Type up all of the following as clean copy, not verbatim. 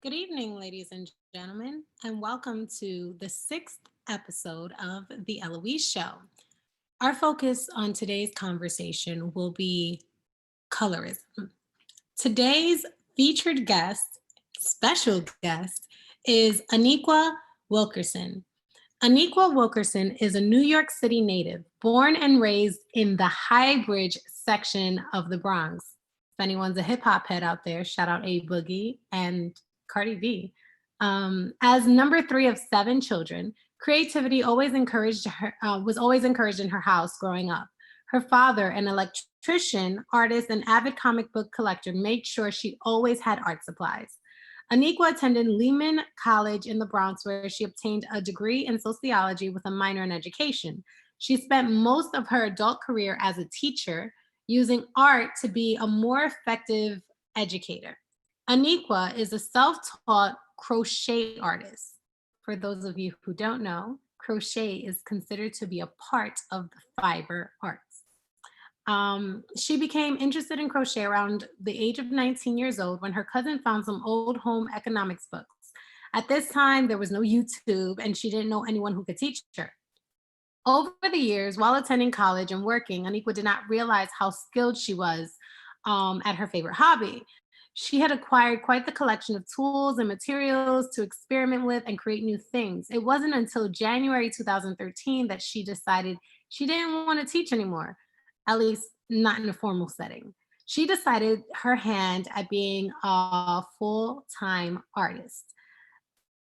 Good evening, ladies and gentlemen, and welcome to the sixth episode of the Elouise Show. Our focus on today's conversation will be colorism. Today's featured guest, special guest, is Aniqua Wilkerson. Aniqua Wilkerson is a New York City native, born and raised in the High Bridge section of the Bronx. If anyone's a hip hop head out there, shout out A Boogie and Cardi B. As number three of seven children, creativity always encouraged her, was always encouraged in her house growing up. Her father, an electrician, artist, and avid comic book collector, made sure she always had art supplies. Aniqua attended Lehman College in the Bronx, where she obtained a degree in sociology with a minor in education. She spent most of her adult career as a teacher, using art to be a more effective educator. Aniqua is a self taught crochet artist. For those of you who don't know, crochet is considered to be a part of the fiber arts. She became interested in crochet around the age of 19 years old when her cousin found some old home economics books. At this time, there was no YouTube and she didn't know anyone who could teach her. Over the years, while attending college and working, Aniqua did not realize how skilled she was at her favorite hobby. She had acquired quite the collection of tools and materials to experiment with and create new things. It wasn't until January 2013 that she decided she didn't want to teach anymore, at least not in a formal setting. She decided her hand at being a full time artist.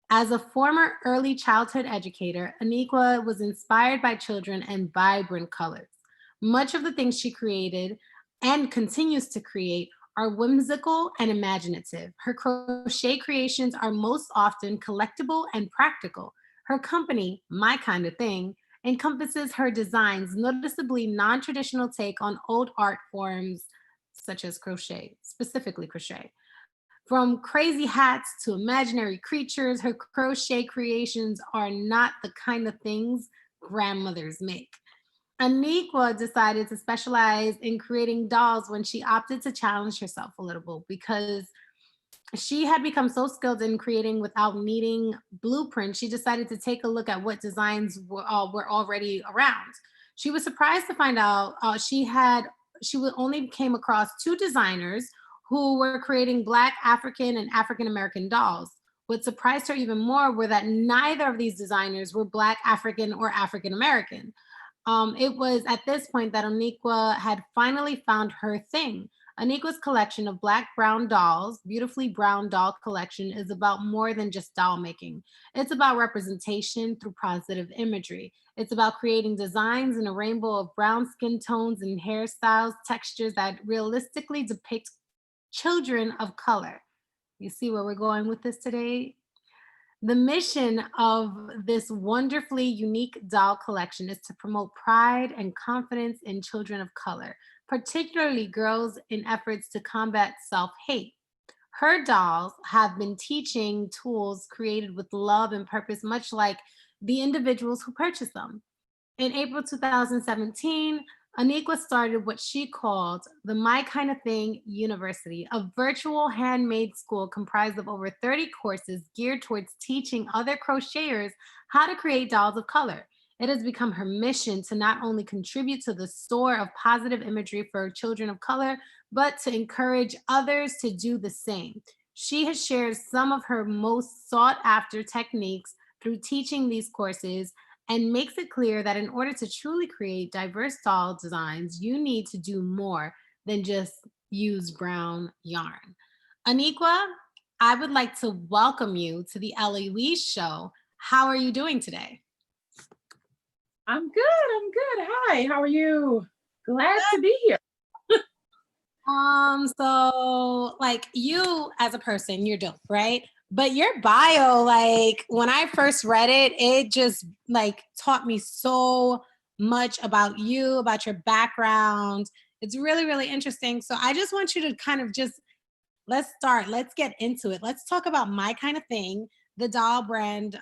As a former early childhood educator, Aniqua was inspired by children and vibrant colors. Much of the things she created and continues to create are whimsical and imaginative. Her crochet creations are most often collectible and practical. Her company, My Kind of Thing, encompasses her designs noticeably non-traditional take on old art forms such as crochet, specifically crochet. From crazy hats to imaginary creatures, her crochet creations are not the kind of things grandmothers make. Aniqua decided to specialize in creating dolls when she opted to challenge herself a little bit because she had become so skilled in creating without needing blueprints. She decided to take a look at what designs were already around. She was surprised to find out only came across two designers who were creating Black, African, and African American dolls. What surprised her even more were that neither of these designers were Black, African, or African American. It was at this point that Aniqua had finally found her thing. Aniqua's collection of black brown dolls, beautifully brown doll collection, is about more than just doll making. It's about representation through positive imagery. It's about creating designs in a rainbow of brown skin tones and hairstyles, textures that realistically depict children of color. You see where we're going with this today? The mission of this wonderfully unique doll collection is to promote pride and confidence in children of color, particularly girls, in efforts to combat self hate. Her dolls have been teaching tools created with love and purpose, much like the individuals who purchase them. In April 2017, Aniqua started what she called the My Kind of Thing University, a virtual handmade school comprised of over 30 courses geared towards teaching other crocheters how to create dolls of color. It has become her mission to not only contribute to the store of positive imagery for children of color, but to encourage others to do the same. She has shared some of her most sought after techniques through teaching these courses and makes it clear that in order to truly create diverse doll designs, you need to do more than just use brown yarn. Aniqua, I would like to welcome you to the Elouise Show. How are you doing today? I'm good. I'm good. Hi, how are you? Glad to be here. So like you as a person, you're dope, right? But your bio, like when I first read it, it just like taught me so much about you, about your background. It's really, really interesting. So I just want you to kind of just let's start. Let's get into it. Let's talk about My Kind of Thing, the doll brand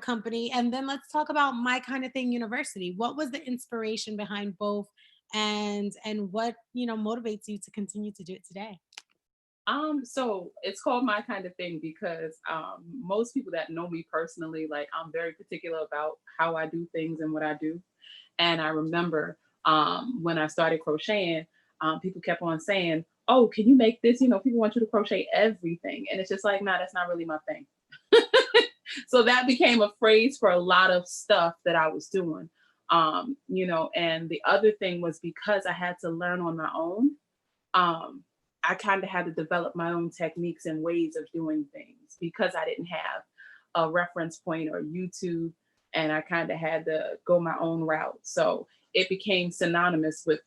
company, and then let's talk about My Kind of Thing University. What was the inspiration behind both and what, motivates you to continue to do it today? So it's called My Kind of Thing because most people that know me personally, like I'm very particular about how I do things and what I do. And I remember when I started crocheting, people kept on saying, "Oh, can you make this?" You know, people want you to crochet everything, and it's just like, nah, that's not really my thing. So that became a phrase for a lot of stuff that I was doing. And the other thing was because I had to learn on my own. Um, I kind of had to develop my own techniques and ways of doing things because I didn't have a reference point or YouTube, and I kind of had to go my own route. So it became synonymous with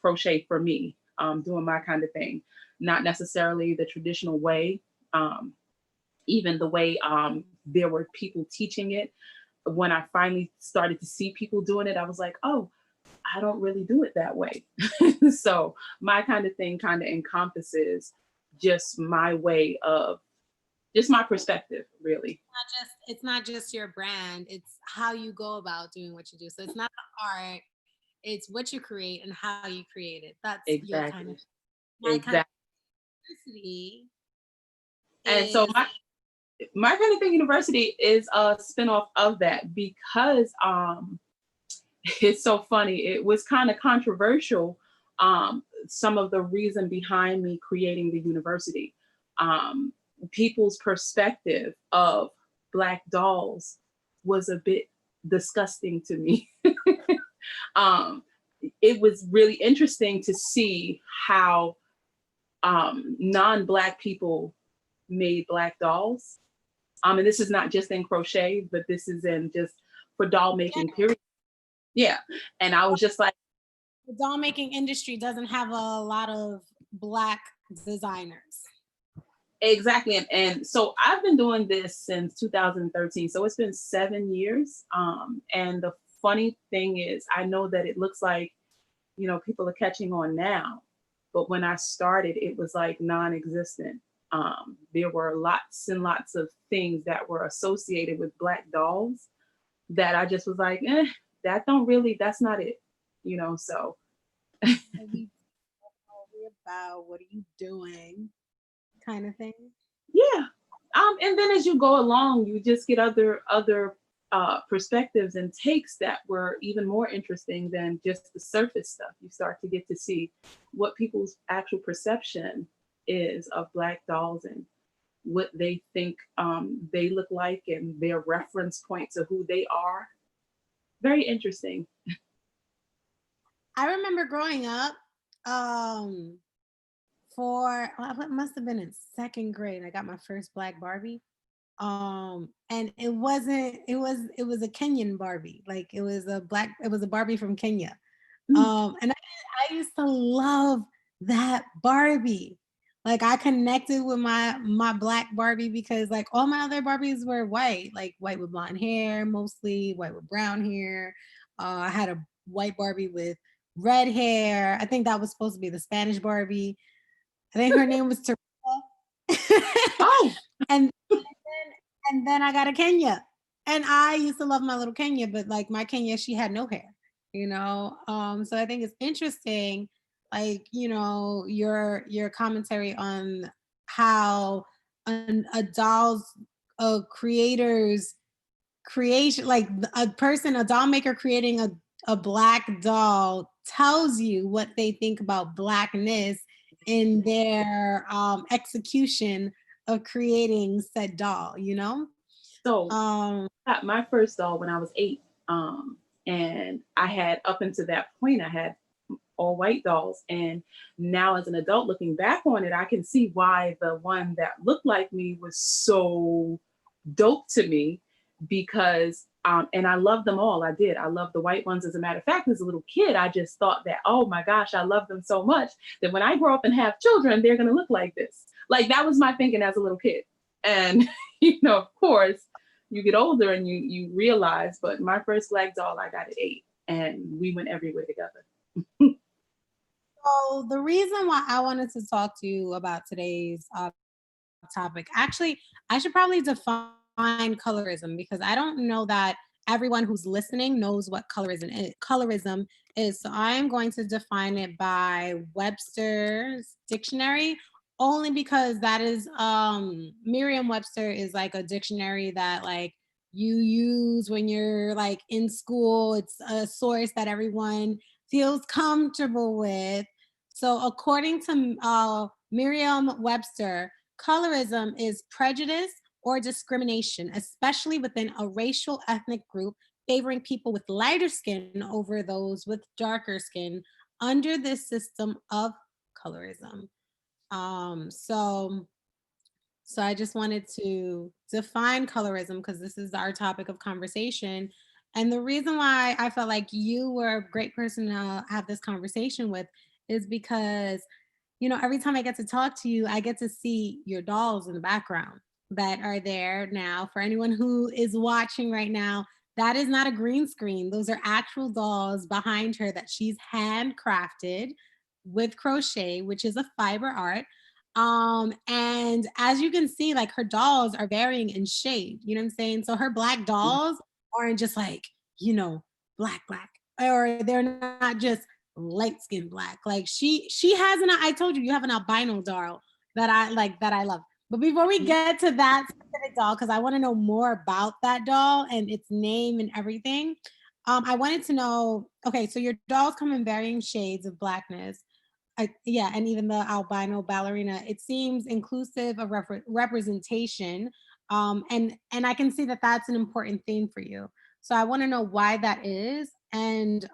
crochet for me, doing my kind of thing, not necessarily the traditional way, even the way there were people teaching it. When I finally started to see people doing it, I was like, oh, I don't really do it that way. So my kind of thing kind of encompasses just my way of just my perspective, really. It's not just your brand, it's how you go about doing what you do. So it's not the art, it's what you create and how you create it. That's your kind of Exactly. my kind of Exactly. diversity And so is my kind of thing university is a spinoff of that because it's so funny. It was kind of controversial. Some of the reason behind me creating the university, um, people's perspective of Black dolls was a bit disgusting to me. um, it was really interesting to see how non-Black people made Black dolls. And this is not just in crochet, but this is in just for doll making, period. Yeah. And I was just like, the doll making industry doesn't have a lot of Black designers. exactly. And so I've been doing this since 2013. So it's been 7 years. And the funny thing is, I know that it looks like, people are catching on now. But when I started, it was like non existent. There were lots and lots of things that were associated with Black dolls that I just was like, that's not it, so Maybe about what are you doing kind of thing. yeah. And then as you go along, you just get other perspectives and takes that were even more interesting than just the surface stuff. You start to get to see what people's actual perception is of Black dolls and what they think they look like and their reference points of who they are. Very interesting. I remember growing up, um, it must have been in second grade. I got my first Black Barbie. And it was a Kenyan Barbie. Like it was a Barbie from Kenya. And I used to love that Barbie. Like I connected with my Black Barbie because like all my other Barbies were white, like white with blonde hair, mostly white with brown hair. I had a white Barbie with red hair. I think that was supposed to be the Spanish Barbie. I think her name was Teresa. Oh, and and then I got a Kenya. And I used to love my little Kenya, but like my Kenya, she had no hair, you know? So I think it's interesting, like, your commentary on how a doll's a creator's creation, like a doll maker creating a Black doll tells you what they think about Blackness in their execution of creating said doll, you know? so Um, I got my first doll when I was 8. And I had up until that point, I had all white dolls. And now, as an adult looking back on it, I can see why the one that looked like me was so dope to me because, and I loved them all. I did. I loved the white ones. As a matter of fact, as a little kid, I just thought that, oh my gosh, I love them so much that when I grow up and have children, they're going to look like this. Like that was my thinking as a little kid. And, of course, you get older and you realize, but my first Black doll I got at 8 and we went everywhere together. so the reason why I wanted to talk to you about today's topic, actually, I should probably define colorism because I don't know that everyone who's listening knows what colorism is. So I am going to define it by Webster's dictionary, only because that is Merriam-Webster is like a dictionary that like you use when you're like in school. It's a source that everyone feels comfortable with. So according to Merriam-Webster, colorism is prejudice or discrimination, especially within a racial ethnic group, favoring people with lighter skin over those with darker skin under this system of colorism. So I just wanted to define colorism because this is our topic of conversation. And the reason why I felt like you were a great person to have this conversation with is because, every time I get to talk to you, I get to see your dolls in the background that are there now. For anyone who is watching right now, that is not a green screen. Those are actual dolls behind her that she's handcrafted with crochet, which is a fiber art. And as you can see, like her dolls are varying in shade, you know what I'm saying? So her black dolls aren't just like, black, black, or they're not just light skin black. Like she has I told you, you have an albino doll that I like, that I love. But before we get to that specific doll, because I want to know more about that doll and its name and everything, I wanted to know, okay, so your dolls come in varying shades of blackness. Yeah, and even the albino ballerina, it seems inclusive of representation, and I can see that that's an important theme for you. So I want to know why that is, and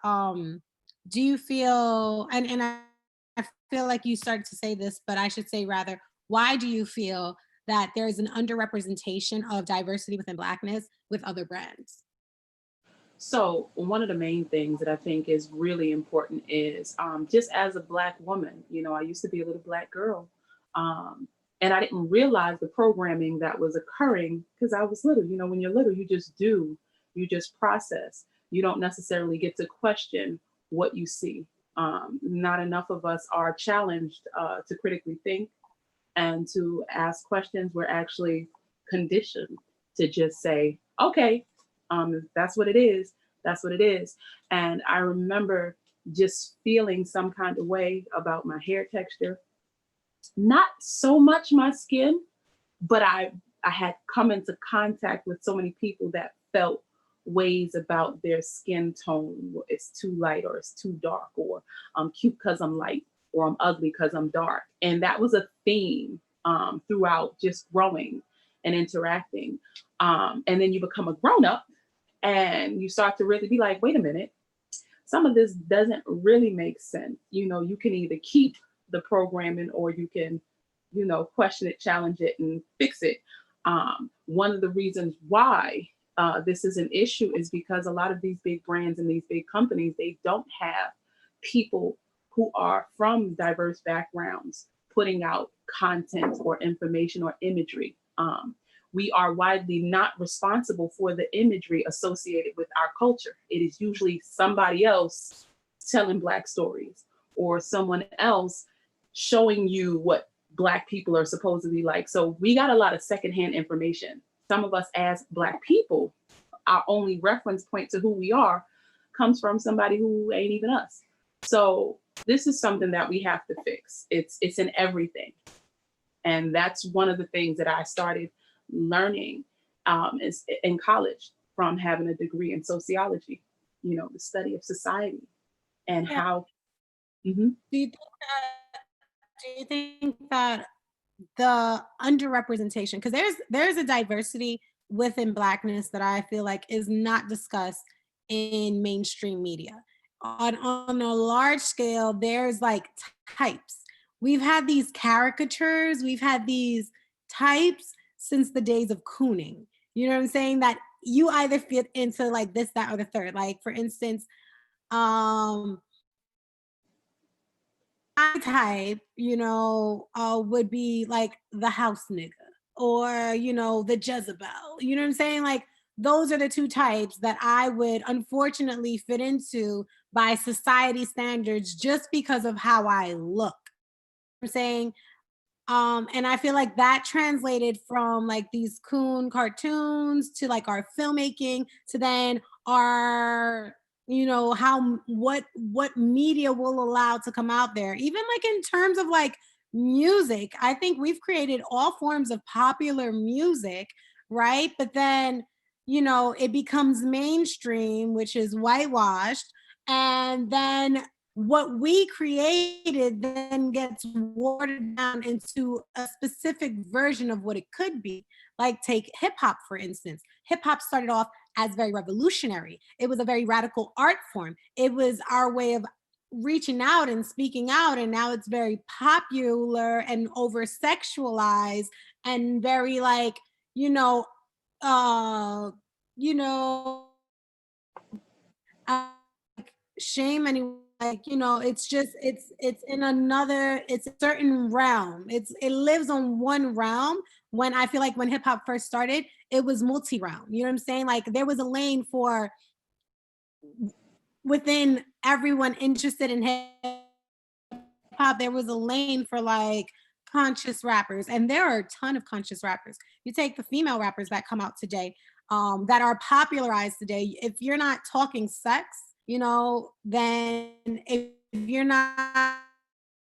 do you feel, and I feel like you started to say this, but I should say rather, why do you feel that there is an underrepresentation of diversity within Blackness with other brands? So, one of the main things that I think is really important is just as a Black woman, I used to be a little Black girl. Um, and I didn't realize the programming that was occurring because I was little. When you're little, you just do, you just process. You don't necessarily get to question what you see. Not enough of us are challenged to critically think and to ask questions. We're actually conditioned to just say, okay, if that's what it is, that's what it is. And I remember just feeling some kind of way about my hair texture, not so much my skin, but I had come into contact with so many people that felt ways about their skin tone. It's too light or it's too dark, or I'm cute because I'm light, or I'm ugly because I'm dark. And that was a theme throughout just growing and interacting. And then you become a grown up and you start to really be like, wait a minute, some of this doesn't really make sense. You can either keep the programming or you can, question it, challenge it, and fix it. One of the reasons why this is an issue is because a lot of these big brands and these big companies, they don't have people who are from diverse backgrounds putting out content or information or imagery. We are widely not responsible for the imagery associated with our culture. It is usually somebody else telling Black stories or someone else showing you what Black people are supposed to be like. So we got a lot of secondhand information. Some of us as Black people, our only reference point to who we are comes from somebody who ain't even us. So this is something that we have to fix. It's in everything. And that's one of the things that I started learning is in college from having a degree in sociology, the study of society and Yeah. how. Mhm. Do you think that the underrepresentation, because there's a diversity within Blackness that I feel like is not discussed in mainstream media. On a large scale, there's like types. We've had these caricatures, we've had these types since the days of cooning. You know what I'm saying? That you either fit into like this, that, or the third. Like for instance, um my type, would be like the house nigga or, the Jezebel. You know what I'm saying? Like those are the two types that I would unfortunately fit into by society standards just because of how I look. I'm saying, and I feel like that translated from like these coon cartoons to like our filmmaking to then our, how what media will allow to come out there, even like in terms of like music. I think we've created all forms of popular music, right? But then, it becomes mainstream, which is whitewashed. And then what we created then gets watered down into a specific version of what it could be. Like, take hip hop, for instance. Hip hop started off as very revolutionary. It was a very radical art form. It was our way of reaching out and speaking out, and now it's very popular and over sexualized and very like, you know uh you know uh, shame anyone, like, it's just it's in another, it's a certain realm, it lives on one realm. When I feel like when hip hop first started, it was multi-realm, you know what I'm saying? Like, there was a lane for within everyone interested in hip hop, there was a lane for like conscious rappers, and there are a ton of conscious rappers. You take the female rappers that come out today, that are popularized today. If you're not talking sex, then if you're not,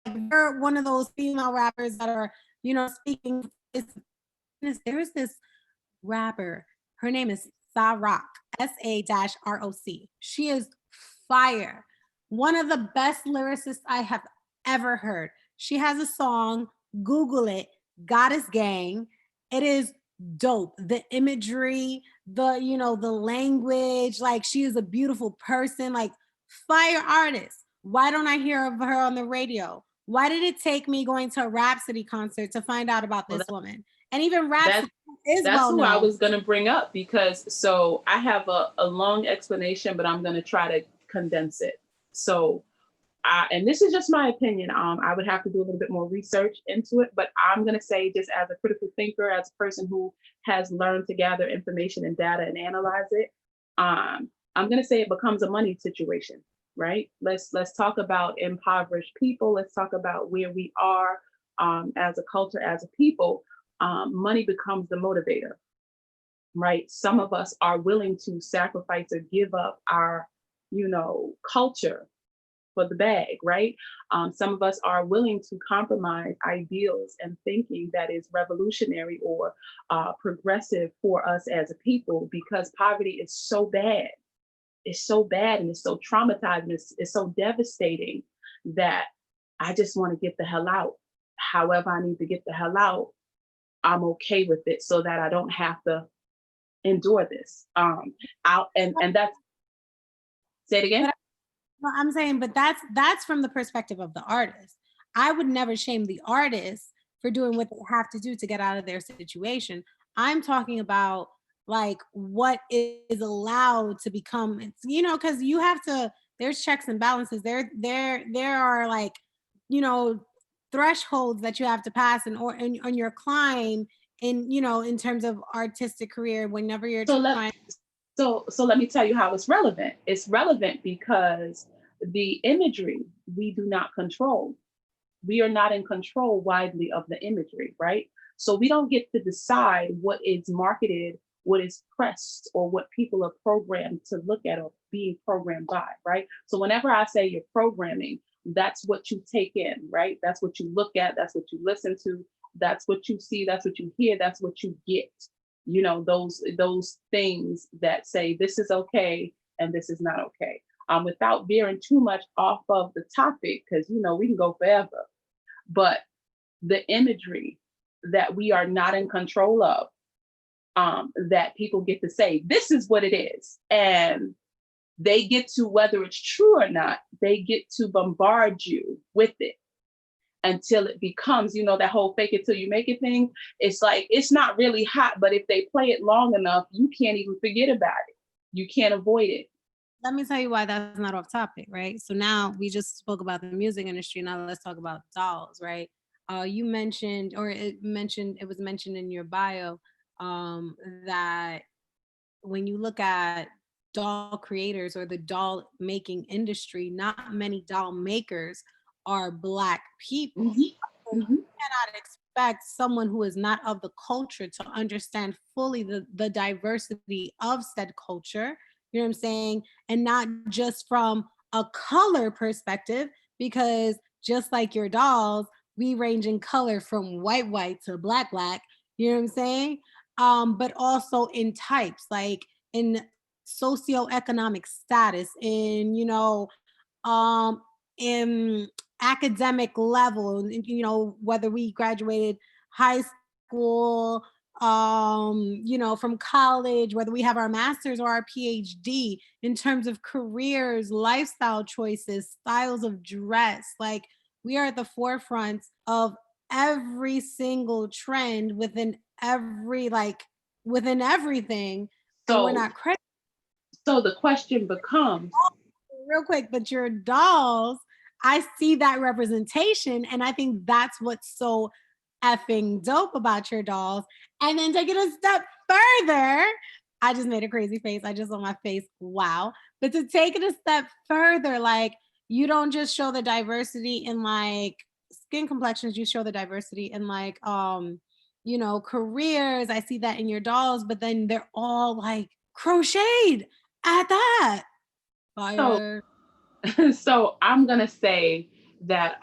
if you're one of those female rappers that are, speaking, there's this rapper. Her name is Sa-Roc, Sa-ROC. She is fire. One of the best lyricists I have ever heard. She has a song, Google it, Goddess Gang. It is dope. The imagery, the language, like, she is a beautiful person, like, fire artist. Why don't I hear of her on the radio? Why did it take me going to a Rhapsody concert to find out about Well, this woman? And even that's Rhapsody is that's well who I known. was going to bring up, because so I have a long explanation, but I'm going to try to condense it. So and this is just my opinion. I would have to do a little bit more research into it, but I'm going to say, just as a critical thinker, as a person who has learned to gather information and data and analyze it, I'm going to say it becomes a money situation, right? Let's talk about impoverished people. Let's talk about where we are as a culture, as a people. Money becomes the motivator, right? Some of us are willing to sacrifice or give up our, culture for the bag, right? Some of us are willing to compromise ideals and thinking that is revolutionary or progressive for us as a people, because poverty is so bad. It's so bad and it's so traumatizing. It's so devastating that I just want to get the hell out. However, I need to get the hell out, I'm okay with it so that I don't have to endure this. And that's, say it again. Well, I'm saying, but that's from the perspective of the artist. I would never shame the artist for doing what they have to do to get out of their situation. I'm talking about like what is allowed to become, because you have to, there's checks and balances. There are like, you know, thresholds that you have to pass on your climb in terms of artistic career whenever you're So let trying. so let me tell you how it's relevant. It's relevant because the imagery we do not control. We are not in control widely of the imagery, right? So we don't get to decide what is marketed, what is pressed, or what people are programmed to look at or being programmed by, right? So whenever I say you're programming, that's what you take in, right? That's what you look at, that's what you listen to, that's what you see, that's what you hear, that's what you get. Those things that say this is okay and this is not okay. Without veering too much off of the topic, because we can go forever, but the imagery that we are not in control of, that people get to say, this is what it is. And they get to, whether it's true or not, they get to bombard you with it until it becomes, that whole fake it till you make it thing. It's like, it's not really hot, but if they play it long enough, you can't even forget about it. You can't avoid it. Let me tell you why that's not off topic, right? So now we just spoke about the music industry. Now let's talk about dolls, right? You mentioned, or it was mentioned in your bio, that when you look at doll creators or the doll making industry, not many doll makers are Black people. Mm-hmm. You Mm-hmm. cannot expect someone who is not of the culture to understand fully the diversity of said culture, you know what I'm saying? And not just from a color perspective, because just like your dolls, we range in color from white to black, you know what I'm saying? But also in types, like in socioeconomic status, in, um, in academic level, whether we graduated high school, from college, whether we have our master's or our PhD, in terms of careers, lifestyle choices, styles of dress. Like, we are at the forefront of every single trend within everything, and we're So, not credited. so the question becomes, Real quick, but your dolls, I see that representation, and I think that's what's so effing dope about your dolls. And then take it a step further, I just made a crazy face. I just saw my face. Wow. But to take it a step further, like, you don't just show the diversity in like skin complexions, you show the diversity in like careers. I see that in your dolls, but then they're all like crocheted at that. so Fire. so I'm gonna say that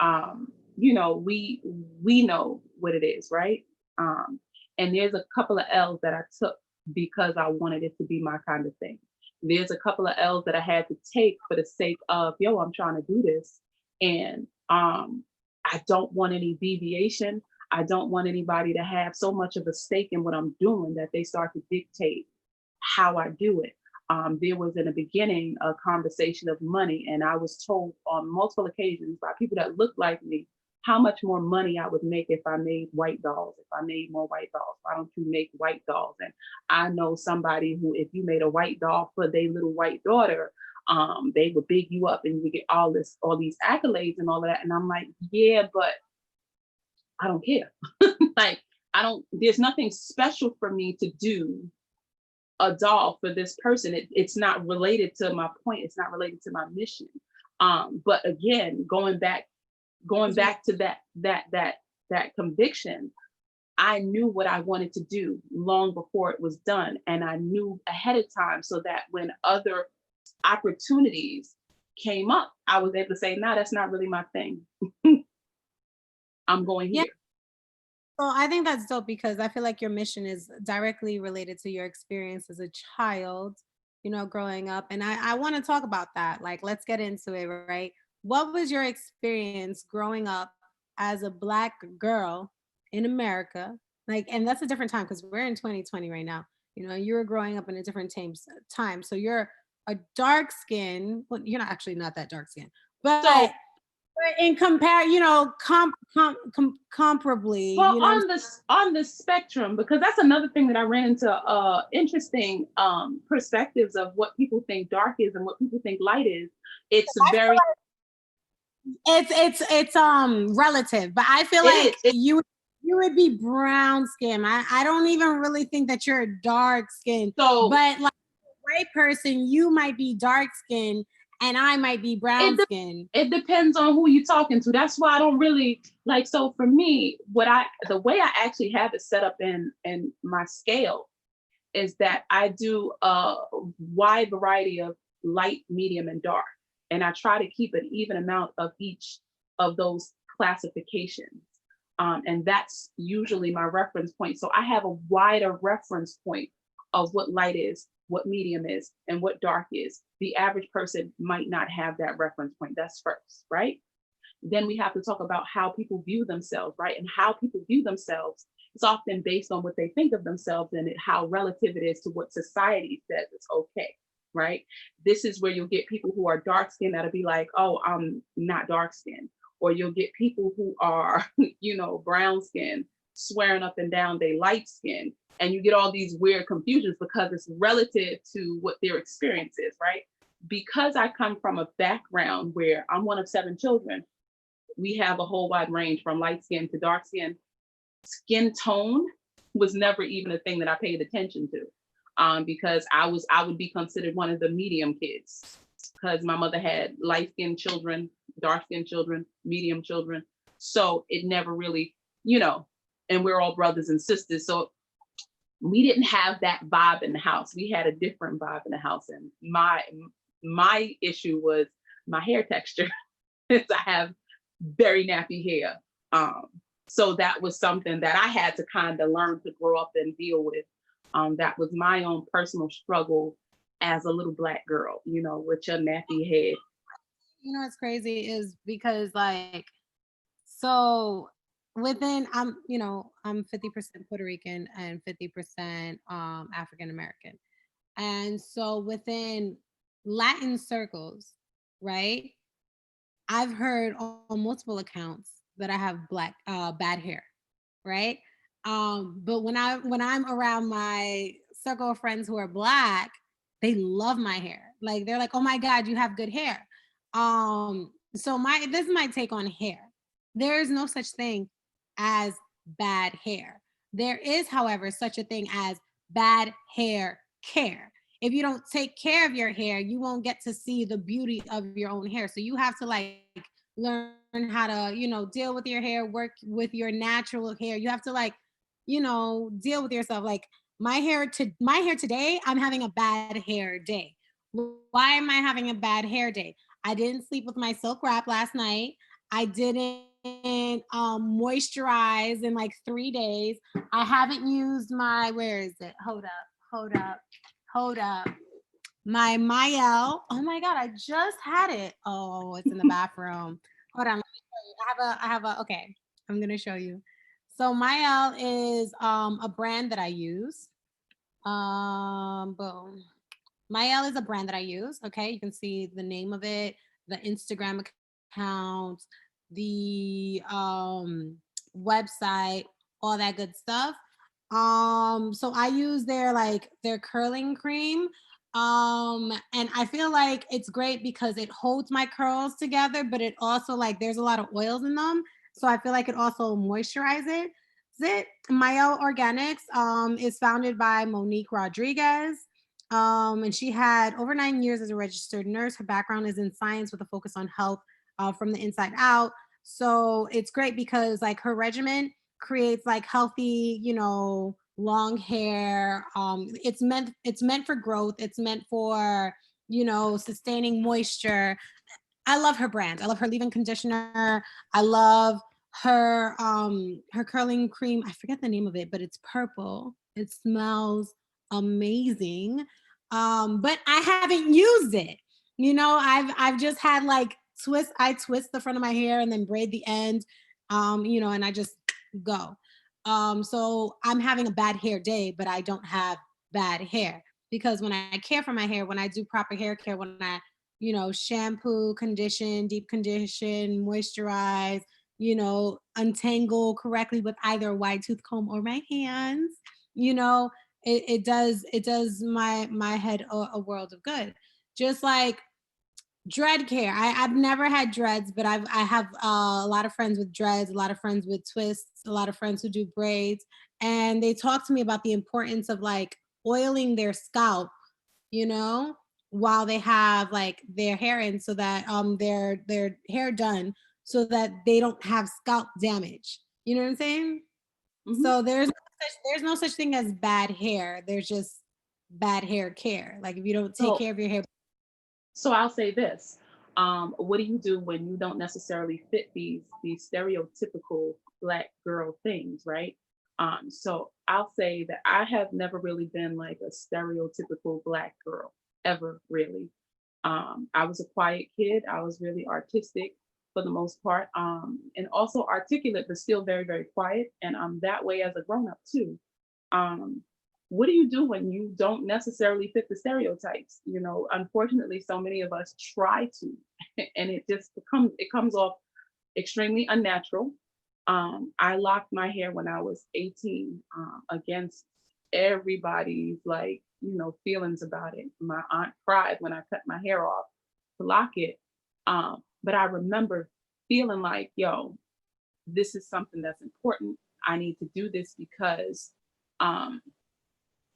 we know what it is, right? Um, and there's a couple of L's that I took because I wanted it to be my kind of thing. There's a couple of L's that I had to take for the sake of, I'm trying to do this, and I don't want any deviation. I don't want anybody to have so much of a stake in what I'm doing that they start to dictate how I do it. There was in the beginning a conversation of money, and I was told on multiple occasions by people that looked like me how much more money I would make if I made white dolls, if I made more white dolls. Why don't you make white dolls? And I know somebody who, if you made a white doll for their little white daughter, they would big you up and you would get all these accolades and all of that. And I'm like, yeah, but I don't care. Like, there's nothing special for me to do a doll for this person. It's not related to my point. It's not related to my mission. But again, going back to that conviction, I knew what I wanted to do long before it was done. And I knew ahead of time so that when other opportunities came up, I was able to say, no, that's not really my thing. I'm going Yeah. here. So I think that's dope because I feel like your mission is directly related to your experience as a child, growing up. And I want to talk about that. Like, let's get into it, right? What was your experience growing up as a Black girl in America? Like, and that's a different time because we're in 2020 right now. You were growing up in a different time. So you're a dark skin. Well, you're not actually not that dark skin, So, but in compare, comparably, well, on the spectrum, because that's another thing that I ran into interesting perspectives of what people think dark is and what people think light is. It's very it's relative, but I feel it like is. you would be brown skin. I don't even really think that you're dark skin, So but like a white person, you might be dark skin and I might be brown it skin. it depends on who you're talking to. That's why I don't really like. So for me, the way I actually have it set up in my scale is that I do a wide variety of light, medium, and dark, and I try to keep an even amount of each of those classifications. And that's usually my reference point. So I have a wider reference point of what light is, what medium is, and what dark is. The average person might not have that reference point. That's first, right? Then we have to talk about how people view themselves, right? And how people view themselves is often based on what they think of themselves and how relative it is to what society says is okay, right? This is where you'll get people who are dark skinned that'll be like, oh, I'm not dark skinned. Or you'll get people who are, brown skinned swearing up and down they light skin. And you get all these weird confusions because it's relative to what their experience is, right? Because I come from a background where I'm one of 7 children, we have a whole wide range from light skin to dark skin. Skin tone was never even a thing that I paid attention to, because I would be considered one of the medium kids because my mother had light skinned children, dark skinned children, medium children. So it never really, and we're all brothers and sisters. So we didn't have that vibe in the house. We had a different vibe in the house. And my issue was my hair texture. I have very nappy hair. Um, so that was something that I had to kind of learn to grow up and deal with. That was my own personal struggle as a little Black girl, with your nappy head. What's crazy is because like, so within I'm 50% Puerto Rican and 50% African American. And so within Latin circles, right? I've heard on multiple accounts that I have bad hair, right? But when I'm around my circle of friends who are black, they love my hair. Like they're like, "Oh my God, you have good hair." So my this is my take on hair. There is no such thing as bad hair. There is, however, such a thing as bad hair care. If you don't take care of your hair, you won't get to see the beauty of your own hair. So you have to like learn how to, deal with your hair, work with your natural hair. You have to like, deal with yourself. Like my hair today, I'm having a bad hair day. Why am I having a bad hair day? I didn't sleep with my silk wrap last night. I didn't moisturize in like 3 days. I haven't used my, where is it? Hold up. My Mayel. Oh my God, I just had it. Oh, it's in the bathroom. Hold on, let me show you. Okay, I'm gonna show you. So Mayel is a brand that I use. Boom. Mayel is a brand that I use. Okay, you can see the name of it, the Instagram account, the website, all that good stuff. So I use their curling cream. And I feel like it's great because it holds my curls together, but it also like there's a lot of oils in them. So I feel like it also moisturizes it. Mayo Organics is founded by Monique Rodriguez. And she had over 9 years as a registered nurse. Her background is in science with a focus on health from the inside out. So it's great because like her regimen creates like healthy, long hair. It's meant for growth. It's meant for, sustaining moisture. I love her brand. I love her leave-in conditioner. I love her curling cream. I forget the name of it, but it's purple. It smells amazing. But I haven't used it. I've just had like I twist the front of my hair and then braid the end. And I just go. So I'm having a bad hair day, but I don't have bad hair because when I care for my hair, when I do proper hair care, when I shampoo, condition, deep condition, moisturize, untangle correctly with either a wide tooth comb or my hands, it does my head a world of good. Just like dread care. I've never had dreads, but I have a lot of friends with dreads, a lot of friends with twists, a lot of friends who do braids, and they talk to me about the importance of like oiling their scalp, you know, while they have like their hair in, so that their hair done, so that they don't have scalp damage. You know what I'm saying? Mhm. So there's no such thing as bad hair. There's just bad hair care. Like if you don't take So, care of your hair. so I'll say this. What do you do when you don't necessarily fit these stereotypical Black girl things, right? So I'll say that I have never really been like a stereotypical Black girl, ever really. I was a quiet kid. I was really artistic for the most part, and also articulate, but still very, very quiet. And I'm that way as a grown up too. Um, what do you do when you don't necessarily fit the stereotypes? Unfortunately, so many of us try to, and it comes off extremely unnatural. I locked my hair when I was 18, against everybody's like, feelings about it. My aunt cried when I cut my hair off to lock it. But I remember feeling like, yo, this is something that's important. I need to do this because um,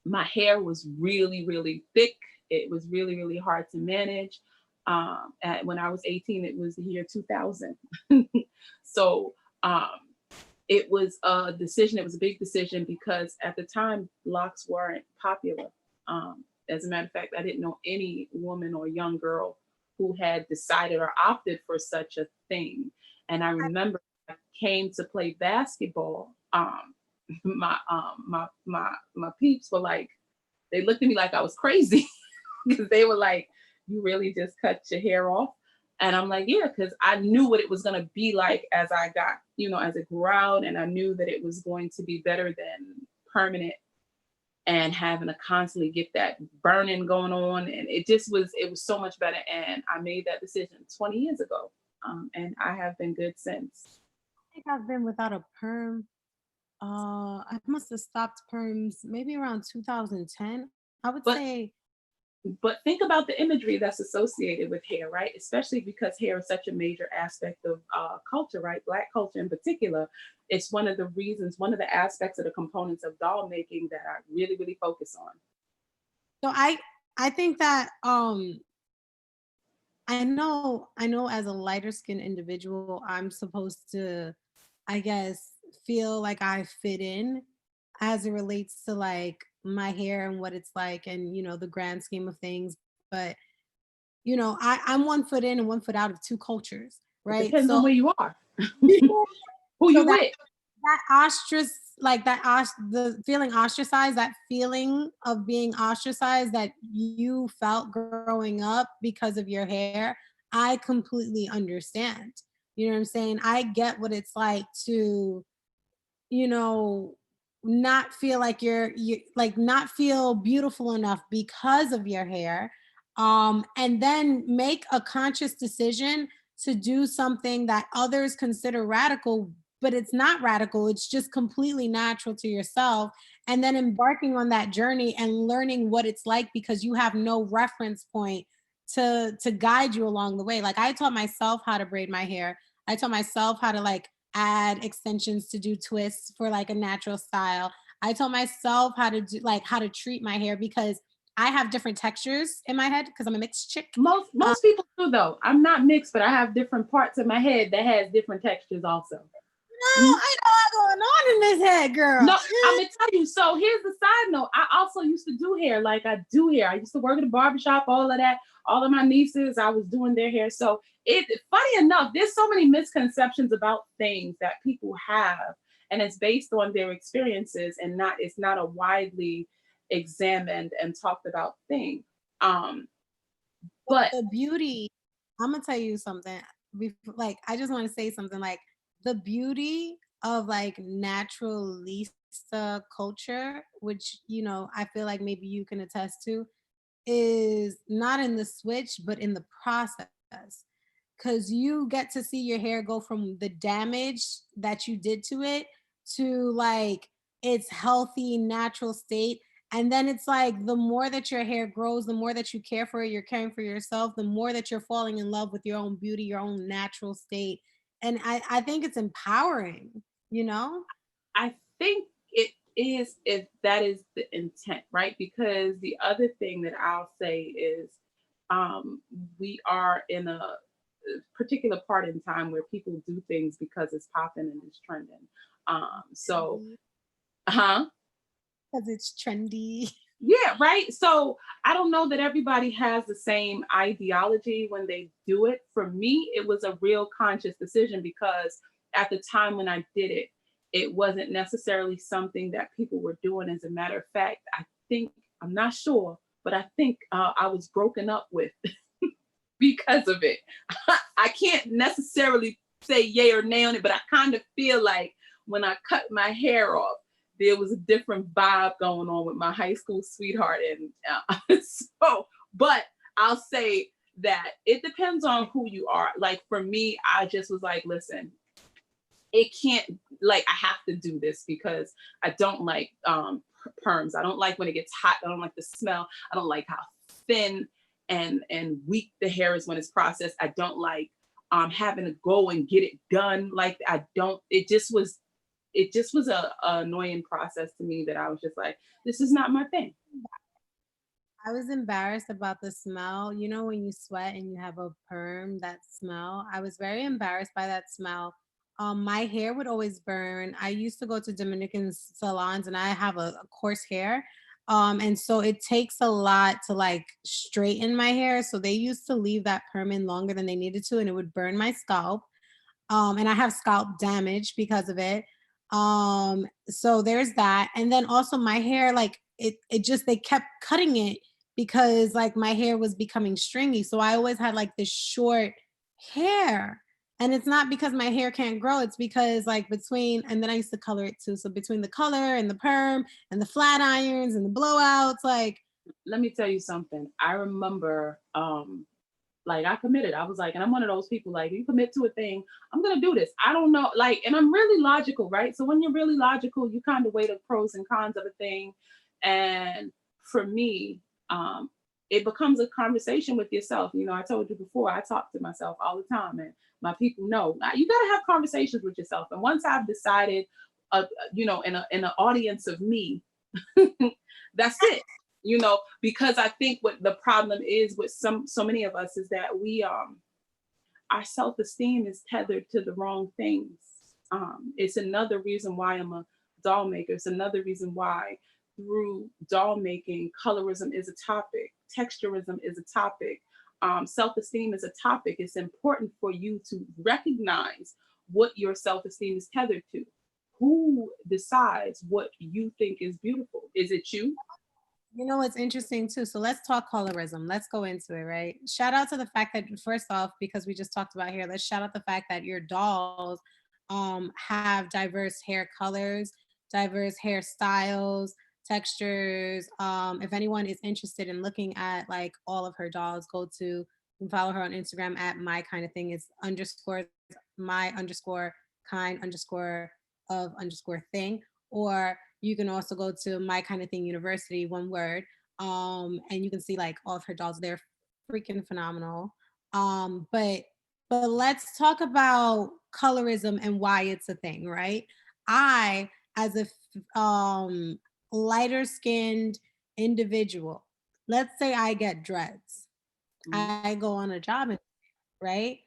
my hair was really, really thick. It was really, really hard to manage. When I was 18, it was the year 2000. So um, it was a decision. It was a big decision because at the time, locks weren't popular. As a matter of fact, I didn't know any woman or young girl who had decided or opted for such a thing. And I remember came to play basketball, my peeps were like, they looked at me like I was crazy because they were like, "You really just cut your hair off?" And I'm like, "Yeah," because I knew what it was gonna be like as I got, as it grew out, and I knew that it was going to be better than permanent and having to constantly get that burning going on. And it was so much better. And I made that decision 20 years ago. And I have been good since. I think I've been without a perm. I must have stopped perms maybe around 2010. I would But say. but think about the imagery that's associated with hair, right? Especially because hair is such a major aspect of culture, right? Black culture in particular. It's one of the reasons, one of the aspects of the components of doll making that I really, really focus on. So I think that I know as a lighter skinned individual, I'm supposed to, I guess, feel like I fit in as it relates to like my hair and what it's like and the grand scheme of things. But I'm 1 foot in and 1 foot out of two cultures, It right? depends on So where you are, so who you that with. that the feeling ostracized, that feeling of being ostracized that you felt growing up because of your hair, I completely understand. You know what I'm saying? I get what it's like to, you know, not feel like you like not feel beautiful enough because of your hair. And then make a conscious decision to do something that others consider radical, but it's not radical, it's just completely natural to yourself. And then embarking on that journey and learning what it's like because you have no reference point to guide you along the way. Like I taught myself how to braid my hair. I taught myself how to like add extensions to do twists for like a natural style. I told myself how to do like how to treat my hair because I have different textures in my head because I'm a mixed chick. Most Uh, most people do though. I'm not mixed, but I have different parts of my head that has different textures also. no, Mhm. I know what's going on in this head, girl. No, I'm gonna tell you. So here's the side note. I also used to do hair, like I do hair. I used to work at a barbershop, all of that. All of my nieces, I was doing their hair. So funny enough, there's so many misconceptions about things that people have, and it's based on their experiences and not it's not a widely examined and talked about thing. Um, but The beauty, I'm gonna tell you something. Like, I just want to say something. Like, the beauty of like naturalista culture, which I feel like maybe you can attest to, is not in the switch, but in the process. Because you get to see your hair go from the damage that you did to it to like its healthy, natural state. And then it's like the more that your hair grows, the more that you care for it, you're caring for yourself, the more that you're falling in love with your own beauty, your own natural state. And I think it's empowering, you know? I think it is if that is the intent, right? Because the other thing that I'll say is um, we are in a particular part in time where people do things because it's popping and it's trending. So, huh? Because it's trendy. Yeah, right. So I don't know that everybody has the same ideology when they do it. For me, it was a real conscious decision because at the time when I did it, it wasn't necessarily something that people were doing. As a matter of fact, I think, I'm not sure, but I think I was broken up with because of it. I can't necessarily say yay or nay on it, but I kind of feel like when I cut my hair off, there was a different vibe going on with my high school sweetheart. And but I'll say that it depends on who you are. Like for me, I just was like, listen, it can't, like, I have to do this because I don't like perms. I don't like when it gets hot. I don't like the smell. I don't like how thin and weak the hair is when it's processed. I don't like having to go and get it done. Like I don't, it just was a annoying process to me that I was just like, this is not my thing. I was embarrassed about the smell. You know, when you sweat and you have a perm, that smell. I was very embarrassed by that smell. My hair would always burn. I used to go to Dominican salons and I have a coarse hair. And so it takes a lot to like straighten my hair. So they used to leave that perm in longer than they needed to, and it would burn my scalp. And I have scalp damage because of it. So there's that. And then also my hair, like it just, they kept cutting it because like my hair was becoming stringy. So I always had like this short hair. And it's not because my hair can't grow, it's because like between, and then I used to color it too. So between the color and the perm and the flat irons and the blowouts, like, Let me tell you something. I remember like I committed. I was like, and I'm one of those people, like, you commit to a thing, I'm gonna do this. I don't know, like, and I'm really logical, right? So when you're really logical, you kind of weigh the pros and cons of a thing. And for me, it becomes a conversation with yourself. You know, I told you before, I talk to myself all the time, and my people know you got to have conversations with yourself. And once I've decided, you know, in an audience of me, that's it. You know, because I think what the problem is with so many of us is that we our self-esteem is tethered to the wrong things. It's another reason why I'm a doll maker. It's another reason why through doll making, colorism is a topic, texturism is a topic, self-esteem is a topic. It's important for you to recognize what your self-esteem is tethered to. Who decides what you think is beautiful? Is it you? you know what's interesting too? So let's talk colorism. Let's go into it, right? Shout out to the fact that, first off, because we just talked about hair, let's shout out the fact that your dolls have diverse hair colors, diverse hairstyles, textures. If anyone is interested in looking at like all of her dolls, go to, you can follow her on Instagram at my kind of thing. It's underscore my underscore kind underscore of underscore thing. Or you can also go to My Kind of Thing University, one word, and you can see like all of her dolls. They're freaking phenomenal. But let's talk about colorism and why it's a thing, right? I, as a lighter skinned individual, let's say I get dreads. Mhm. I go on a job, right?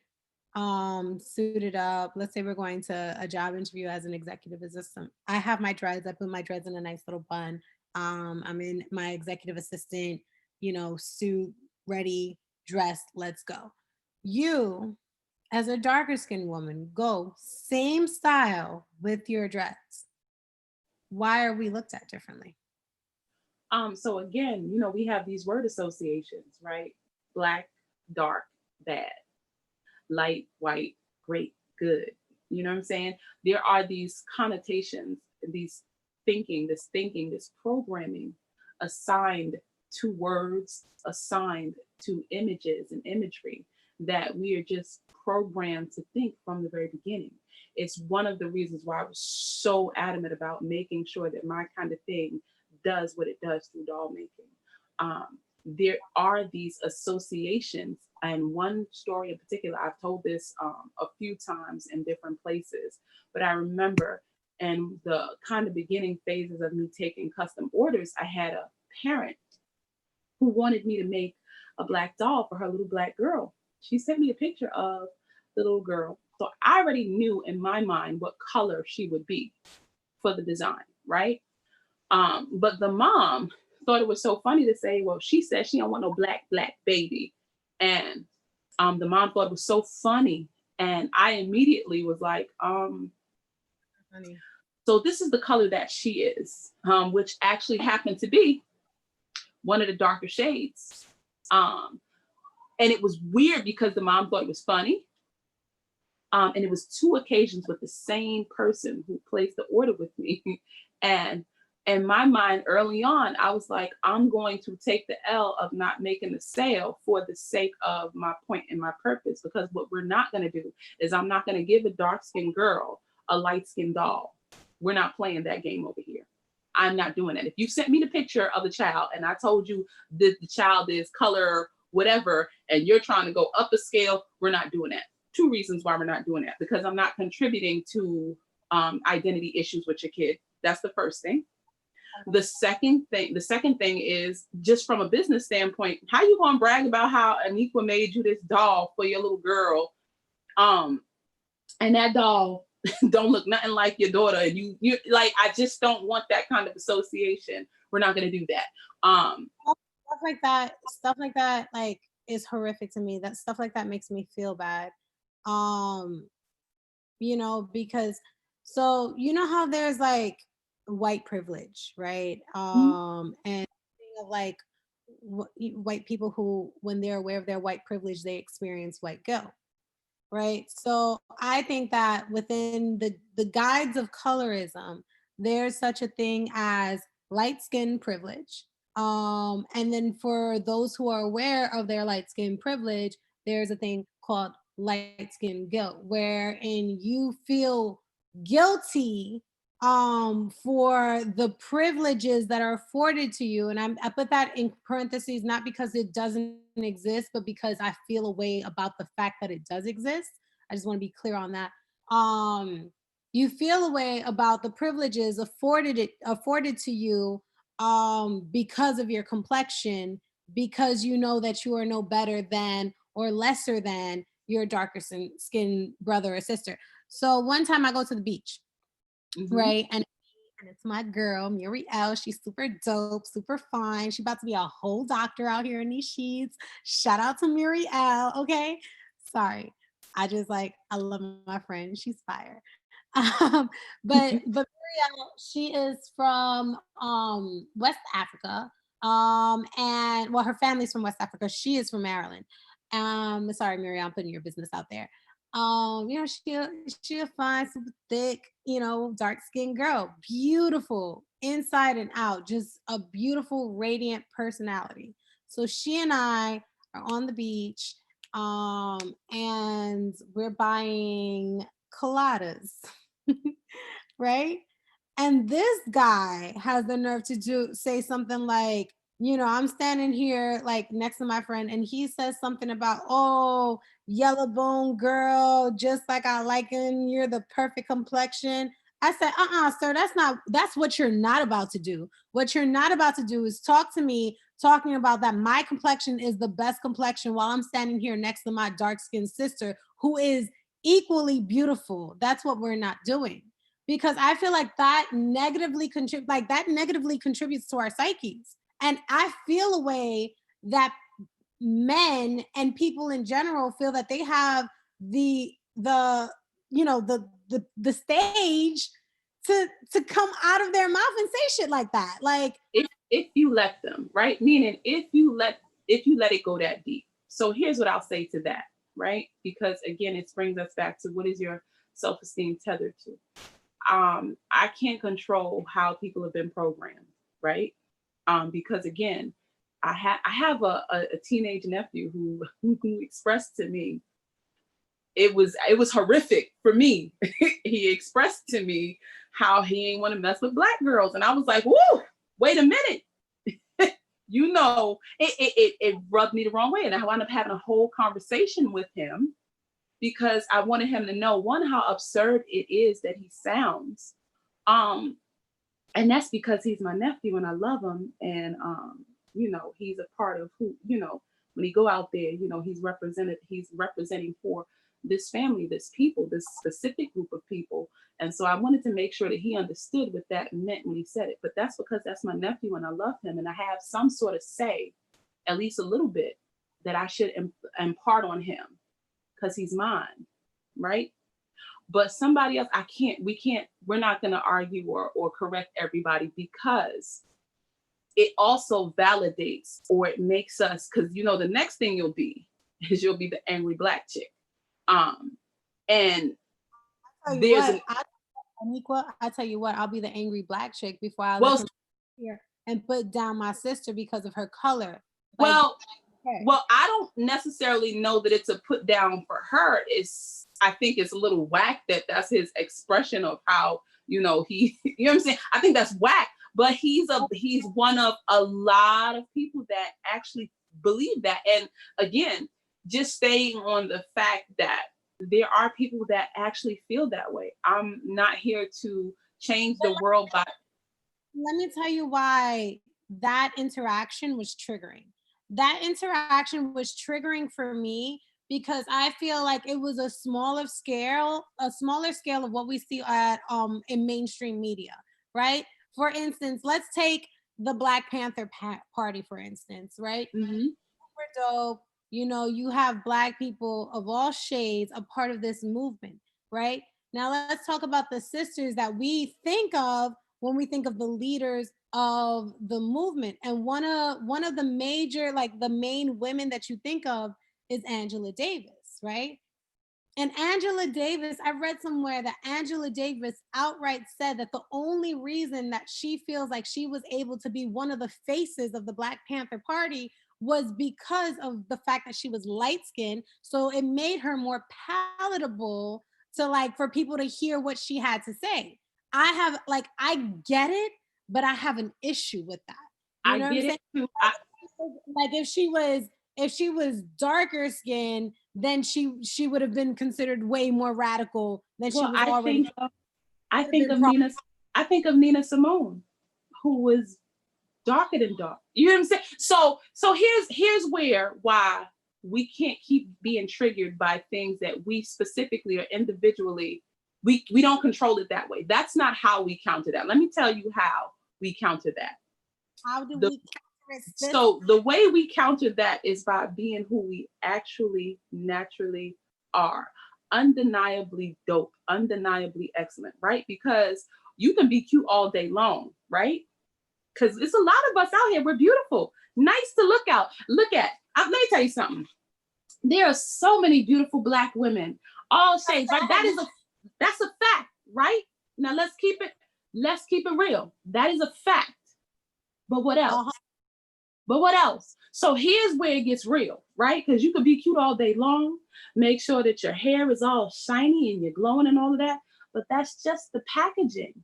Suited up. Let's say we're going to a job interview as an executive assistant. I have my dreads. I put my dreads in a nice little bun. I'm in my executive assistant, you know, suit, ready, dressed. Let's go. You, as a darker skinned woman, go same style with your dreads. Why are we looked at differently? So again, you know, we have these word associations, right? Black, dark, bad, light, white, great, good. You know what I'm saying? There are these connotations, these this programming assigned to words, assigned to images and imagery that we are just programmed to think from the very beginning. It's one of the reasons why I was so adamant about making sure that my kind of thing does what it does through doll making. There are these associations, and one story in particular, I've told this a few times in different places, but I remember in the kind of beginning phases of me taking custom orders, I had a parent who wanted me to make a black doll for her little black girl. She sent me a picture of the little girl. So I already knew in my mind what color she would be for the design, right? But the mom thought it was so funny to say, well, she said she don't want no black baby. And the mom thought it was so funny. And I immediately was like, Honey. so this is the color that she is, which actually happened to be one of the darker shades. Um, and it was weird because the mom thought it was funny. And it was two occasions with the same person who placed the order with me. And in my mind early on, I was like, I'm going to take the L of not making the sale for the sake of my point and my purpose. Because what we're not going to do is I'm not going to give a dark skinned girl a light skinned doll. We're not playing that game over here. I'm not doing that. If you sent me the picture of the child and I told you that the child is color whatever, and you're trying to go up a scale, we're not doing that. Two reasons why we're not doing that: because I'm not contributing to identity issues with your kid. That's the first thing. The second thing is just from a business standpoint, how you gonna brag about how Aniqua made you this doll for your little girl, um, and that doll don't look nothing like your daughter, and you like, I just don't want that kind of association. We're not gonna do that. Stuff like that, like is horrific to me. That stuff like that makes me feel bad. Um, because so you know how there's like white privilege, right? Mhm. And thing of like white people who, when they're aware of their white privilege, they experience white guilt, right? So I think that within the guides of colorism, there's such a thing as light skin privilege. And then for those who are aware of their light skin privilege, there's a thing called light skin guilt, wherein you feel guilty for the privileges that are afforded to you. And I put that in parentheses not because it doesn't exist, but because I feel a way about the fact that it does exist. I just want to be clear on that. um you feel a way about the privileges afforded to you because of your complexion, because you know that you are no better than or lesser than your darker skin brother or sister. So one time I go to the beach, Mhm. right? And it's my girl, Muriel. She's super dope, super fine. She's about to be a whole doctor out here in these sheets. Shout out to Muriel. Okay. Sorry. I just like, I love my friend. She's fire. But Muriel, she is from West Africa. And well, her family's from West Africa. She is from Maryland. Sorry, Muriel, I'm putting your business out there. She a fine, super thick, dark skinned girl, beautiful inside and out, just a beautiful, radiant personality. So she and I are on the beach, and we're buying coladas, right? And this guy has the nerve to say something like, I'm standing here like next to my friend, and he says something about, oh, yellow bone girl, just like I like him. You're the perfect complexion. I said, sir, that's what you're not about to do. What you're not about to do is talk to me talking about that my complexion is the best complexion while I'm standing here next to my dark skinned sister who is equally beautiful. That's what we're not doing, because I feel like that negatively contributes to our psyches. And I feel a way that men and people in general feel that they have the the stage to come out of their mouth and say shit like that. Like, If you let them, right? Meaning if you let it go that deep. So here's what I'll say to that, right? Because again, it brings us back to what is your self-esteem tethered to. I can't control how people have been programmed, right? Because again, I have a teenage nephew who expressed to me, it was horrific for me. He expressed to me how he ain't want to mess with black girls, and I was like, whoa, wait a minute. It rubbed me the wrong way, and I wound up having a whole conversation with him because I wanted him to know, one, how absurd it is that he sounds. Um, and that's because he's my nephew and I love him. And he's a part of who, when he go out there, he's representing for this family, this people, this specific group of people. And so I wanted to make sure that he understood what that meant when he said it. But that's because that's my nephew and I love him and I have some sort of say, at least a little bit, that I should impart on him because he's mine, right? But somebody else, we're not going to argue or correct everybody, because it also validates, or it makes us, because the next thing you'll be is you'll be the angry black chick. And I tell you there's what, an Aniqua, I tell you what, I'll be the angry black chick before I let well him here and put down my sister because of her color. Like, well okay. well I don't necessarily know that it's a put down for her. I think it's a little whack that that's his expression of how he you know what I'm saying. I think that's whack, but he's one of a lot of people that actually believe that. And again, just staying on the fact that there are people that actually feel that way. I'm not here to change the world by Let me tell you why that interaction was triggering. That interaction was triggering for me because I feel like it was a smaller scale of what we see at in mainstream media, right? For instance, let's take the Black Panther party, for instance, right? Mhm. Super dope. You have black people of all shades a part of this movement, right? Now let's talk about the sisters that we think of when we think of the leaders of the movement. And one of the major, like the main women that you think of is Angela Davis, right? And Angela Davis, I read somewhere that Angela Davis outright said that the only reason that she feels like she was able to be one of the faces of the Black Panther Party was because of the fact that she was light skinned. So it made her more palatable to, like, for people to hear what she had to say. I get it, but I have an issue with that. You I know what I'm get saying? it too. Like if she was darker skinned, then she would have been considered way more radical than she Well, was already. I Would have think been of Nina. I think of Nina Simone, who was darker than dark. You know what I'm saying? So here's why we can't keep being triggered by things that we specifically or individually, we don't control it that way. That's not how we counter that. Let me tell you how we counter that. How do The, we counter it, sis? so the way we counter that is by being who we actually naturally are. Undeniably dope, undeniably excellent, right? Because you can be cute all day long, right? Because it's a lot of us out here. We're beautiful, nice to look at. Let me tell you something. There are so many beautiful Black women, all shades, right? That's a fact, right? Now let's keep it real. That is a fact. But what else? Uh-huh. But what else? So here's where it gets real, right? Because you could be cute all day long, make sure that your hair is all shiny and you're glowing and all of that. But that's just the packaging.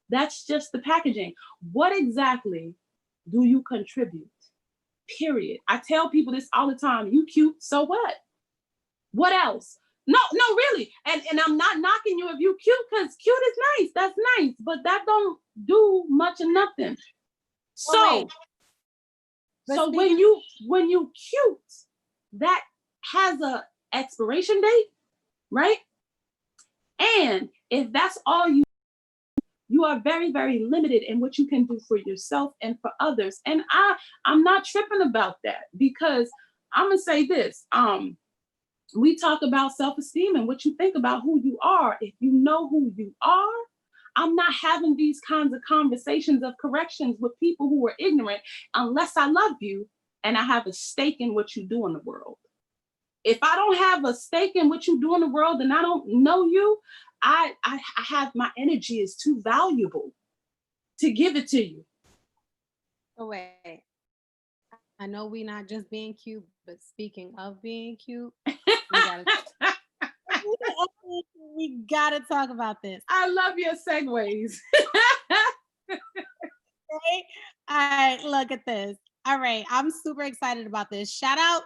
That's just the packaging. What exactly do you contribute? Period. I tell people this all the time. You cute, so what? What else? No, really. And I'm not knocking you if you cute, because cute is nice. That's nice. But that don't do much of nothing. So So when you cute, that has a expiration date, right? And if that's all you are very, very limited in what you can do for yourself and for others. And I'm not tripping about that, because I'm gonna say this. We talk about self-esteem and what you think about who you are. If you know who you are, I'm not having these kinds of conversations of corrections with people who are ignorant unless I love you and I have a stake in what you do in the world. If I don't have a stake in what you do in the world and I don't know you, I have, my energy is too valuable to give it to you. wait. I know we not just being cute, but speaking of being cute, we gotta talk about this. I love your segues. Okay? All right, look at this. All right, I'm super excited about this. Shout out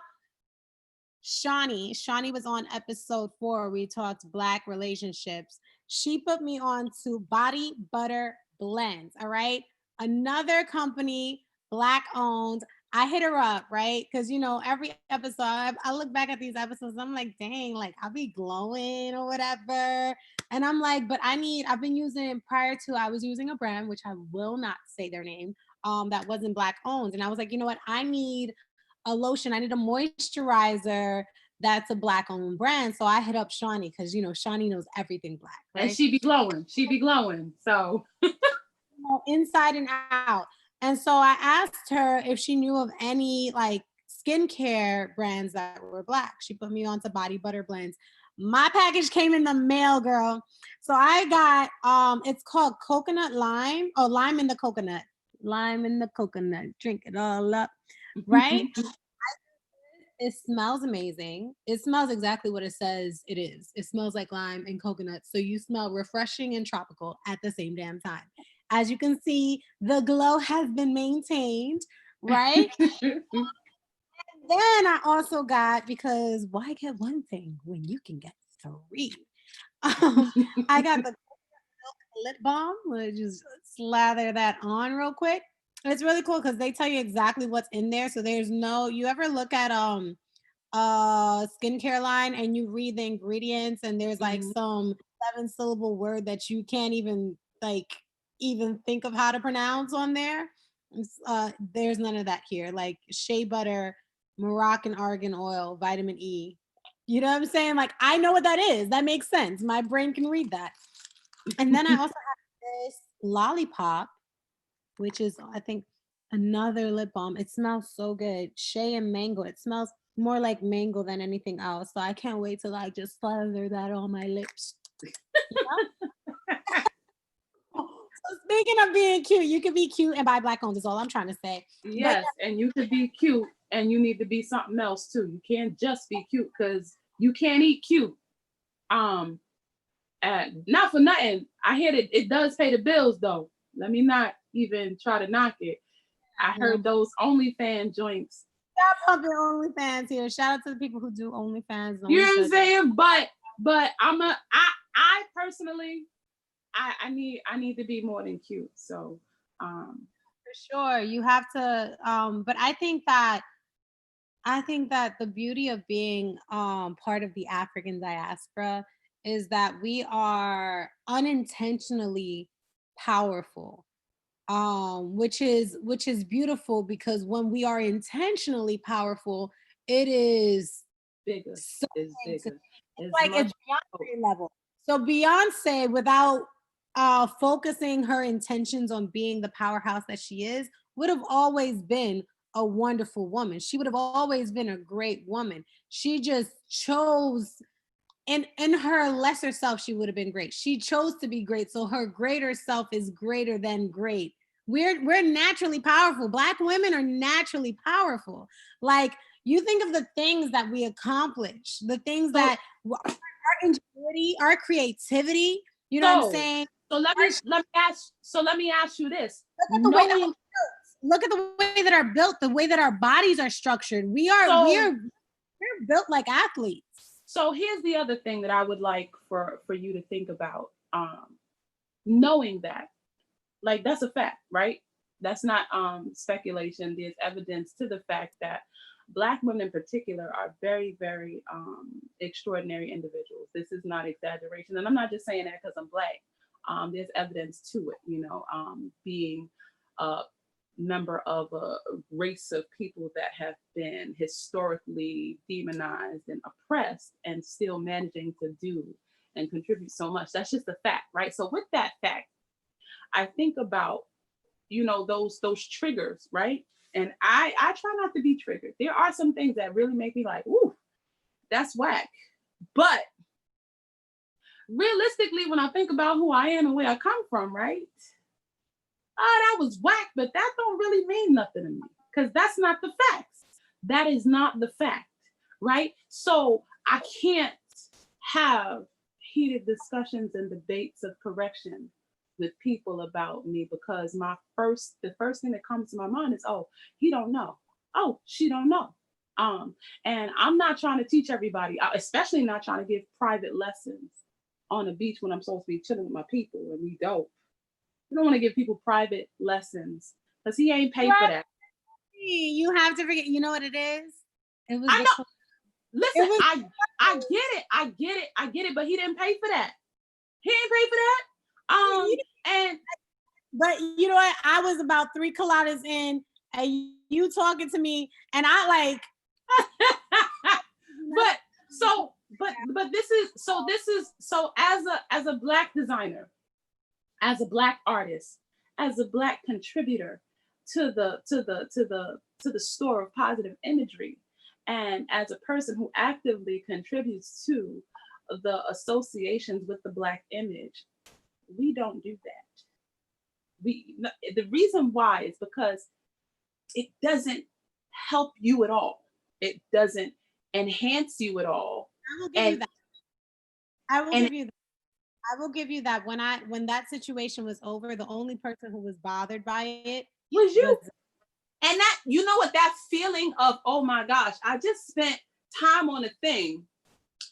Shawnee. Shawnee was on episode 4. We talked Black relationships. She put me on to Body Butter Blends. All right. Another company, Black owned. I hit her up, right? Because, every episode, I look back at these episodes, I'm like, dang, like I'll be glowing or whatever. And I'm like, but I've been using, prior to, I was using a brand, which I will not say their name, that wasn't Black owned. And I was like, you know what? I need a lotion. I need a moisturizer that's a Black owned brand. So I hit up Shawnee because Shawnee knows everything Black, right? And she be glowing. She be glowing. So inside and out. And so I asked her if she knew of any like skincare brands that were Black. She put me on to Body Butter Blends. My package came in the mail, girl. So I got it's called coconut lime. Oh, lime in the coconut. Lime in the coconut. Drink it all up. Right? It smells amazing. It smells exactly what it says it is. It smells like lime and coconut. So you smell refreshing and tropical at the same damn time. As you can see, the glow has been maintained, right? Then I also got, because why get one thing when you can get 3? I got the lip balm. Let's just slather that on real quick. It's really cool because they tell you exactly what's in there. So there's no, you ever look at skincare line and you read the ingredients and there's like some 7-syllable word that you can't even even think of how to pronounce on there. There's none of that here. Like shea butter, Moroccan argan oil, vitamin E, You know what I'm saying? Like, I know what that is. That makes sense. My brain can read that. And then I also have this Lollipop, which is, I think, another lip balm. It smells so good. Shea and mango. It smells more like mango than anything else. So I can't wait to like just slather that on my lips. So speaking of being cute, you can be cute and buy black owned is all I'm trying to say. But Yes, and you could be cute and you need to be something else too. You can't just be cute because you can't eat cute. Um, not for nothing. I hear that it does pay the bills though. Let me not even try to knock it. I you know, heard those OnlyFans joints. stop pumping OnlyFans here. Shout out to the people who do OnlyFans. No You know one's what I'm judging. saying? But I personally I need to be more than cute. So For sure. You have to but I think that the beauty of being part of the African diaspora is that we are unintentionally powerful. Which is beautiful because when we are intentionally powerful, it is bigger so is insane. bigger. It's It's like much it's Beyonce level. So Beyonce, without focusing her intentions on being the powerhouse that she is, would have always been a wonderful woman. She would have always been a great woman. She just chose in her lesser self, she would have been great. She chose to be great. So her greater self is greater than great. We're naturally powerful. Black women are naturally powerful. Like you think of the things that we accomplish, the things so that our ingenuity, our creativity, you know what I'm so saying? so Our, let me ask you this. look at the way that Knowing look at the way that are built, the way that our bodies are structured. We are so we're built like athletes. so here's the other thing that I would like for you to think about. Knowing that, like that's a fact, right? That's not speculation. There's evidence to the fact that Black women in particular are very, very extraordinary individuals. This is not exaggeration, and I'm not just saying that because I'm Black. There's evidence to it, being a member of a race of people that have been historically demonized and oppressed and still managing to do and contribute so much. That's just a fact, right? So with that fact, I think about those triggers, right? And I try not to be triggered. There are some things that really make me like, ooh, that's whack. But realistically, when I think about who I am and where I come from, right? Oh, that was whack, but that don't really mean nothing to me because that's not the facts. That is not the fact, right? So I can't have heated discussions and debates of correction with people about me because the first thing that comes to my mind is, oh, he don't know. Oh, she don't know. And I'm not trying to teach everybody, especially not trying to give private lessons on the beach when I'm supposed to be chilling with my people and we dope. You don't want to give people private lessons because he ain't paid for Right. that. You have to forget. You know what it is? It was I the know. it Listen, was I get it. I get it. I get it. But he didn't pay for that. He didn't pay for that. And but you know what? I was about 3 kilometers in, and you talking to me, and I like. but so as a Black designer, as a Black artist, as a Black contributor to the store of positive imagery, and as a person who actively contributes to the associations with the Black image, we don't do that. The reason why is because it doesn't help you at all. It doesn't enhance you at all. I will give you And that. I will and give you that. I will give you that. When that situation was over, the only person who was bothered by it was was you. And that, you know what, that feeling of, oh my gosh, I just spent time on a thing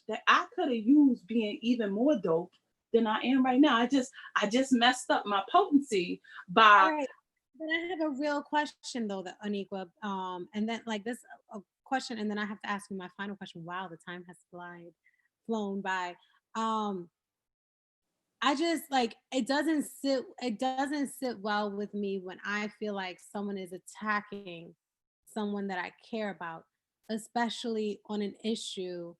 that I could have used being even more dope than I am right now. I just messed up my potency all by right. But I have a real question though, that Aniqua, and then like this a question, and then I have to ask you my final question. Wow, the time has flown by. Um, I just like it doesn't sit well with me when I feel like someone is attacking someone that I care about, especially on an issue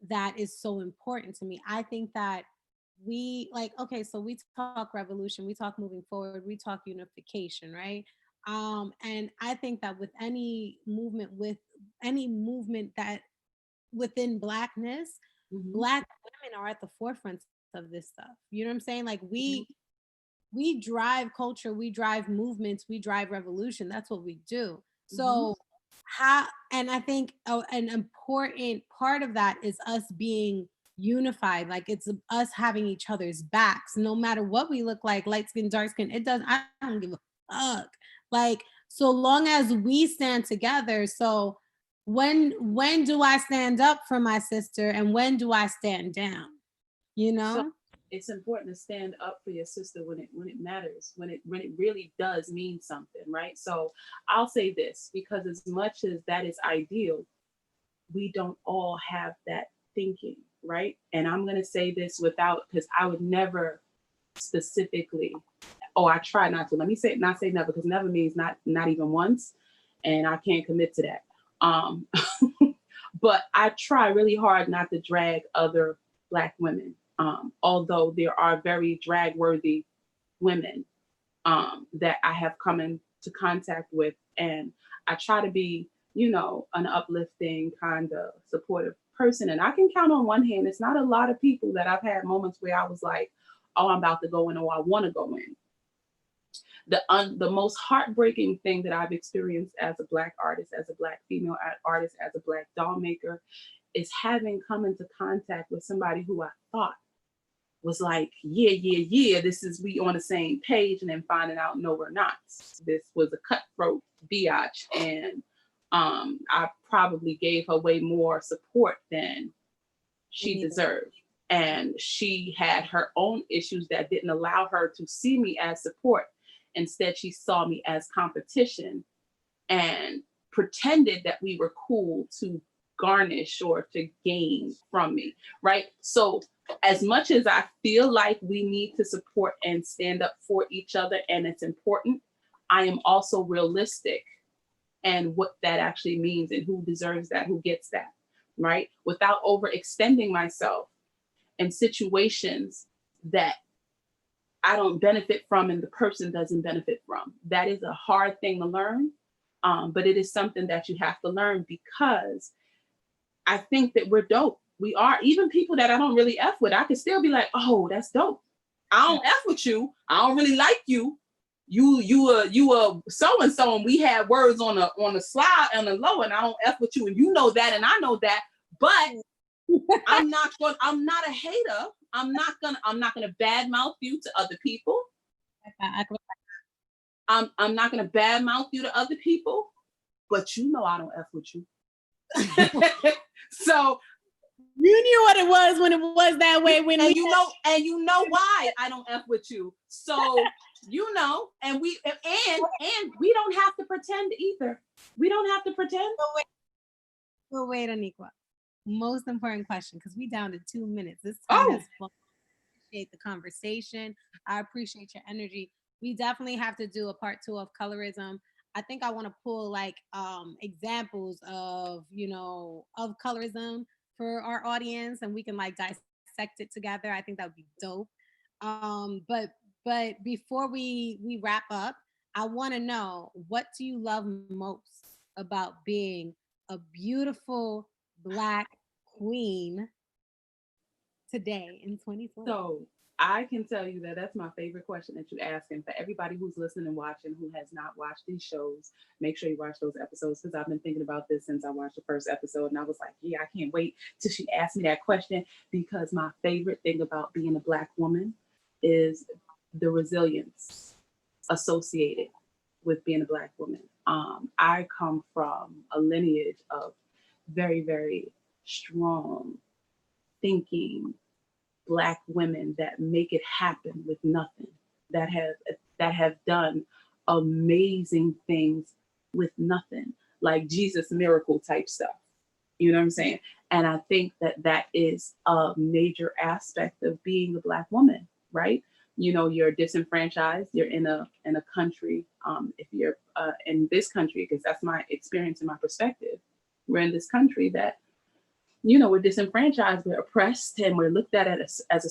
that is so important to me. I think that we like, okay, so we talk revolution, we talk moving forward, we talk unification, right? And I think that with any movement that within blackness, Hmm. black women are at the forefront of this stuff. You know what I'm saying? Like Hmm. we drive culture, we drive movements, we drive revolution. That's what we do. Hmm. So how, and I think an important part of that is us being unified. Like it's us having each other's backs, no matter what we look like, light skin, dark skin. It does. I don't give a fuck. Like so long as we stand together. So when do I stand up for my sister, and when do I stand down? You So know. it's important to stand up for your sister when it matters, when it really does mean something, right? So I'll say this, because as much as that is ideal, we don't all have that thinking, right? And I'm going to say this without, because I would never specifically, oh, I try not to. Let me say not say never, because never means not even once, and I can't commit to that. Um, but I try really hard not to drag other Black women, although there are very drag worthy women that I have come into contact with, and I try to be, an uplifting kind of supportive person. And I can count on one hand. It's not a lot of people that I've had moments where I was like, "Oh, I'm about to go in," or "I want to go in." The most heartbreaking thing that I've experienced as a Black artist, as a Black female artist, as a Black doll maker, is having come into contact with somebody who I thought was like, yeah, yeah, yeah, this is, we on the same page, and then finding out, no, we're not. This was a cutthroat biatch, and I probably gave her way more support than she deserved. And she had her own issues that didn't allow her to see me as support. Instead, she saw me as competition and pretended that we were cool to garnish or to gain from me, right? So, as much as I feel like we need to support and stand up for each other, and it's important, I am also realistic and what that actually means and who deserves that, who gets that, right? Without overextending myself in situations that I don't benefit from and the person doesn't benefit from. That is a hard thing to learn, but it is something that you have to learn, because I think that we're dope. We are. Even people that I don't really F with, I can still be like, "Oh, that's dope. I don't F with you. I don't really like you. You so and so, and we had words on the slide on the low, and I don't F with you, and you know that, and I know that. But I'm not a hater. I'm not gonna badmouth you to other people. I'm not gonna badmouth you to other people, but you know I don't F with you." So You knew what it was when it was that way. When and we you know why I don't F with you. So and we don't have to pretend either. We don't have to pretend. wait, Aniqua. Most important question, because we down to 2 minutes. This time Oh, has flown. I appreciate the conversation. I appreciate your energy. We definitely have to do a part 2 of colorism. I think I want to pull like examples of of colorism for our audience, and we can like dissect it together. I think that would be dope. But before we wrap up, I want to know, what do you love most about being a beautiful Black queen today in 2020? so I can tell you that that's my favorite question that you ask. And for everybody who's listening and watching who has not watched these shows, make sure you watch those episodes, because I've been thinking about this since I watched the first episode. And I was like, yeah, I can't wait till she asked me that question, because my favorite thing about being a Black woman is the resilience associated with being a Black woman. I come from a lineage of very, very strong thinking Black women that make it happen with nothing, that have done amazing things with nothing, like Jesus miracle type stuff. You know what I'm saying? And I think that that is a major aspect of being a Black woman, right? You're disenfranchised. You're in a country. If you're in this country, because that's my experience and my perspective, we're in this country that we're disenfranchised, we're oppressed, and we're looked at as a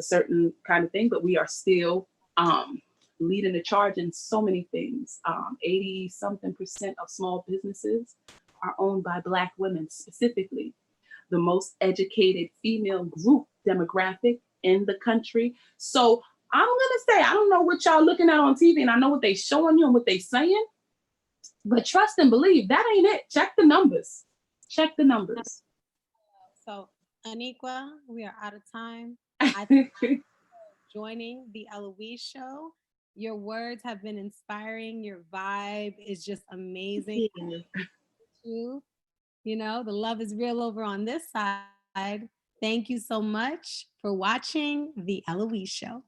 certain kind of thing, but we are still leading the charge in so many things. 80 something percent of small businesses are owned by Black women, specifically the most educated female group demographic in the country. So I'm gonna say, I don't know what y'all looking at on TV, and I know what they showing you and what they saying, but trust and believe that ain't it. Check the numbers. Check the numbers. So, Aniqua, we are out of time. I thank you for joining the Elouise Show. Your words have been inspiring. Your vibe is just amazing. The love is real over on this side. Thank you so much for watching the Elouise Show.